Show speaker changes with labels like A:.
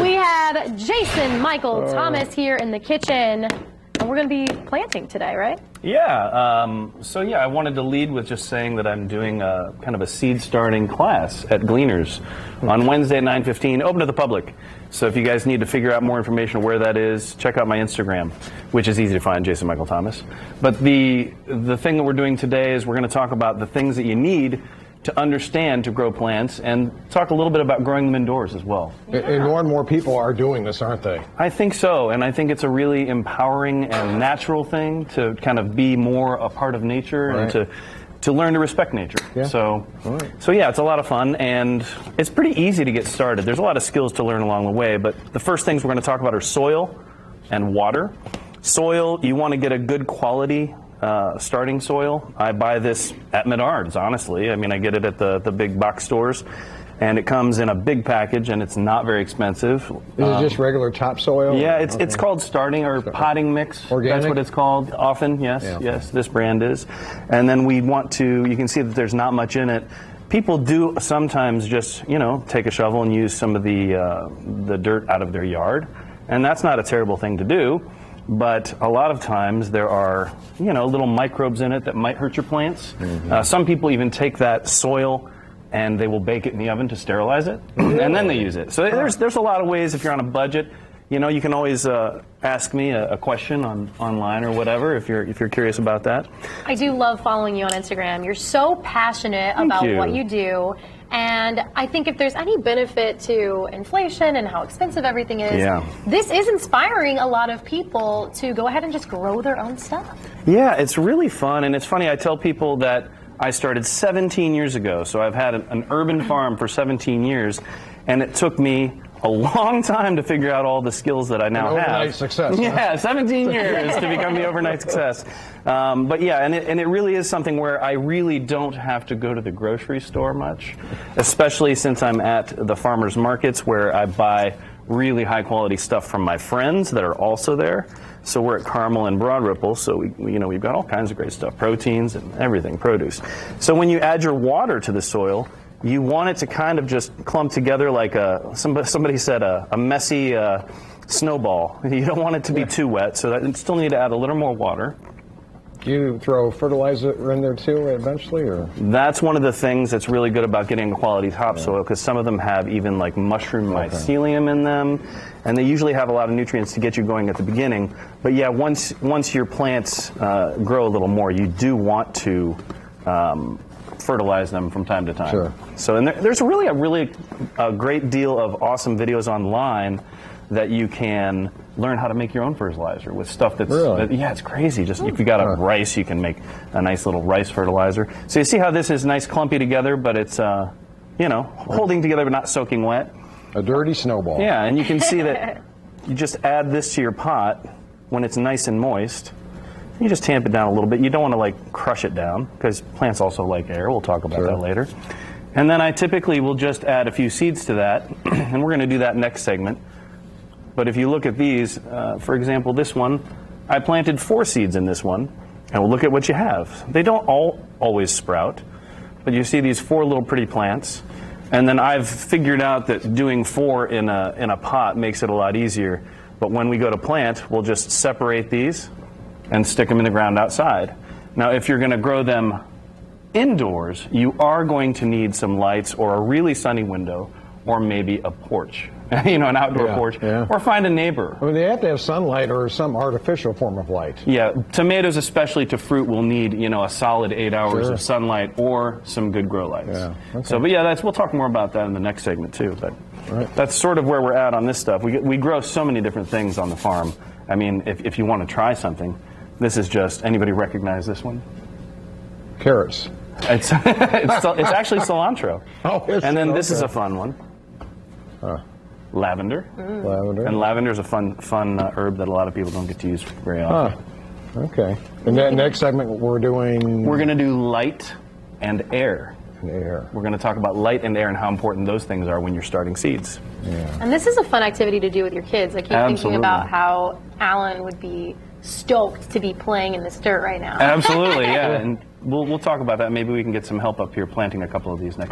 A: We have Jason Michael Thomas here in the kitchen, and we're going to be planting today, right?
B: Yeah. So I wanted to lead with just saying that I'm doing kind of a seed starting class at Gleaners on Wednesday at 9:15, open to the public. So if you guys need to figure out more information on where that is, check out my Instagram, which is easy to find, Jason Michael Thomas. But the thing that we're doing today is we're going to talk about the things that you need to understand to grow plants, and talk a little bit about growing them indoors as well.
C: And more and more people are doing this, aren't they?
B: I think so, and I think it's a really empowering and natural thing to kind of be more a part of nature,
C: right,
B: and to learn to respect nature.
C: Yeah.
B: So yeah, it's a lot of fun, and it's pretty easy to get started. There's a lot of skills to learn along the way, but the first things we're going to talk about are soil and water. Soil, you want to get a good quality starting soil. I buy this at Menards, honestly. I mean, I get it at the big box stores, and it comes in a big package, and it's not very expensive.
C: Is it just regular topsoil?
B: Yeah, it's called starting or potting mix.
C: Organic?
B: That's what it's called often, yes. Yeah. Yes, this brand is. And then we want to, you can see that there's not much in it. People do sometimes just, take a shovel and use some of the dirt out of their yard, and that's not a terrible thing to do. But a lot of times there are, little microbes in it that might hurt your plants. Mm-hmm. Some people even take that soil and they will bake it in the oven to sterilize it, and then they use it. So there's a lot of ways. If you're on a budget, you can always ask me a question online or whatever if you're curious about that.
A: I do love following you on Instagram. You're so passionate about what you do. And I think if there's any benefit to inflation and how expensive everything is, this is inspiring a lot of people to go ahead and just grow their own stuff.
B: Yeah, it's really fun. And it's funny, I tell people that I started 17 years ago. So I've had an urban farm for 17 years. And it took me a long time to figure out all the skills that I now have.
C: Overnight success.
B: Yeah, 17 years to become the overnight success. But yeah, and it really is something where I really don't have to go to the grocery store much, especially since I'm at the farmers markets where I buy really high quality stuff from my friends that are also there. So we're at Carmel and Broad Ripple, so we've got all kinds of great stuff, proteins and everything, produce. So when you add your water to the soil, you want it to kind of just clump together like somebody said, a messy snowball. You don't want it to be too wet, so that you still need to add a little more water.
C: Do you throw fertilizer in there too eventually, or?
B: That's one of the things that's really good about getting a quality topsoil, because some of them have even like mushroom mycelium in them, and they usually have a lot of nutrients to get you going at the beginning. But yeah, once your plants grow a little more, you do want to fertilize them from time to time.
C: Sure.
B: So, and there's really a great deal of awesome videos online that you can learn how to make your own fertilizer with stuff that's it's crazy. Just if you got a rice, you can make a nice little rice fertilizer. So you see how this is nice clumpy together, but it's holding together but not soaking wet.
C: A dirty snowball.
B: Yeah, and you can see that you just add this to your pot when it's nice and moist. You just tamp it down a little bit. You don't want to like crush it down, because plants also like air. We'll talk about that later. And then I typically will just add a few seeds to that, and we're going to do that next segment. But if you look at these, for example, this one, I planted 4 seeds in this one, and we'll look at what you have. They don't all always sprout, but you see these 4 little pretty plants. And then I've figured out that doing 4 in a pot makes it a lot easier. But when we go to plant, we'll just separate these and stick them in the ground outside. Now, if you're going to grow them indoors, you are going to need some lights or a really sunny window, or maybe a porch, an outdoor porch, or find a neighbor.
C: I mean, they have to have sunlight or some artificial form of light.
B: Yeah, tomatoes, especially to fruit, will need, a solid 8 hours of sunlight or some good grow lights.
C: Yeah. Okay.
B: So, but yeah, we'll talk more about that in the next segment too. But that's sort of where we're at on this stuff. We grow so many different things on the farm. I mean, if you want to try something, this is just, anybody recognize this one?
C: Carrots.
B: It's actually cilantro.
C: Oh,
B: and then this is a fun one. Lavender.
C: Lavender.
B: And lavender is a fun herb that a lot of people don't get to use very often.
C: Okay. And then next segment we're going
B: to do light and air.
C: We're
B: going to talk about light and air and how important those things are when you're starting seeds.
A: Yeah. And this is a fun activity to do with your kids. I keep thinking about how Alan would be stoked to be playing in this dirt right now.
B: Absolutely, yeah. And we'll talk about that. Maybe we can get some help up here planting a couple of these next